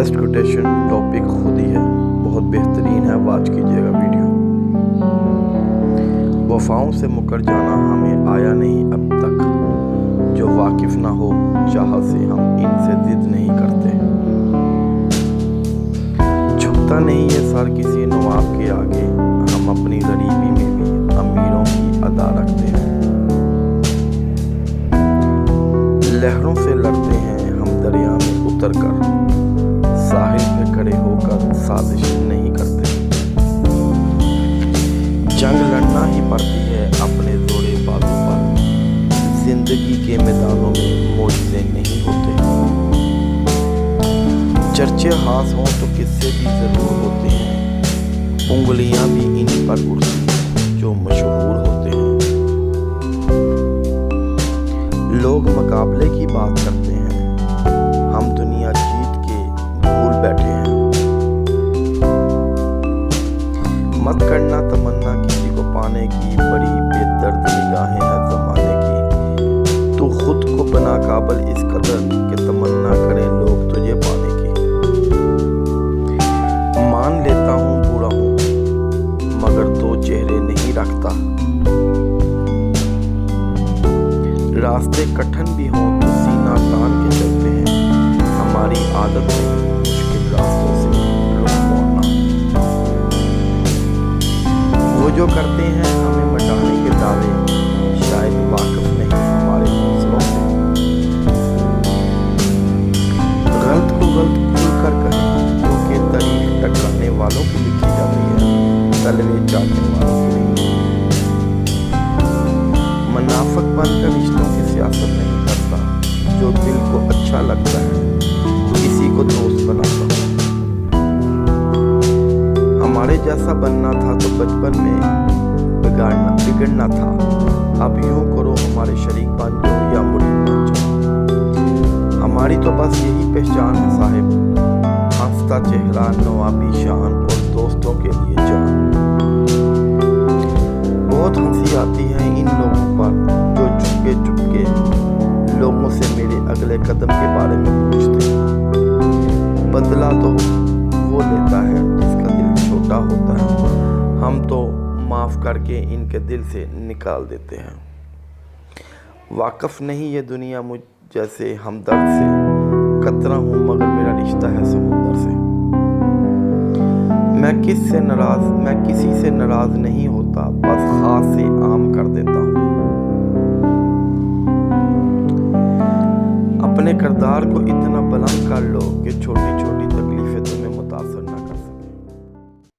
Best quotation topic खुदी है, बहुत बेहतरीन है, वाच कीजिएगा वीडियो। वफाओं से मुकर जाना हमें आया नहीं अब तक, जो वाकिफ ना हो चाहत से हम इनसे जिद नहीं करते। झुकता नहीं ये सर किसी नवाब के आगे, हम अपनी गरीबी में भी अमीरों की अदा रखते हैं। लहरों से लड़ते हैं हम दरिया में उतर कर, साहिल पे खड़े होकर साजिश नहीं करते। जंग लड़ना ही पड़ती है अपने जोड़े बालों पर, जिंदगी के मैदानों में मोर्चे नहीं होते। चर्चे हाथ हों तो किस्से भी जरूर होते हैं, उंगलियां भी इन्हीं पर उड़ती जो मशहूर होते हैं। लोग मुकाबले की बात करते हैं, हम दुनिया जीत के भूल बैठे हैं। मत करना तमन्ना किसी को पाने की, बड़ी बेदर्द निगाहें हैं जमाने की। तू खुद को बना काबिल इस कदर कि तमन्ना करें लोग तुझे पाने की। मान लेता हूँ बुरा हूँ मगर दो चेहरे नहीं रखता। रास्ते कठिन भी हों तो सीना तान के चलते हैं, हमारी आदत है मुश्किल रास्तों से रुख मोड़ना। वो जो करते हैं हमें मिटाने के दावे, शायद वाकिफ नहीं हमारे हौसलों से। गलत को गलत खुलकर कहें, क्योंकि तारीख टकराने वालों की लिखी जाती है, तलवे चाटने वालों की नहीं। मुनाफिक बनकर रिश्तों की सियासत नहीं करता, जो दिल को अच्छा लगता है किसी को दोस्त बनाता हूँ। हमारे जैसा बनना था तो बचपन में बिगड़ना था, अब यूं करो हमारे शरीक बन जाओ या मुरीद बन जाओ। हमारी तो बस यही पहचान है साहिब, हंसता चेहरा, नवाबी शान और दोस्तों के लिए जान। बहुत हंसी आती है इन लोगों पर जो चुपके चुपके लोगों से मेरे अगले कदम के बारे में पूछते हैं। बदला तो वो लेता है जिसका दिल छोटा होता है, हम तो माफ करके इनके दिल से निकाल देते हैं। वाकिफ नहीं ये दुनिया मुझ जैसे हमदर्द से, कतरा हूँ मगर मेरा रिश्ता है समुंदर से। मैं किसी से नाराज नहीं होता, बस खास से आम कर देता हूँ। अपने किरदार को इतना बुलंद कर लो कि छोटी छोटी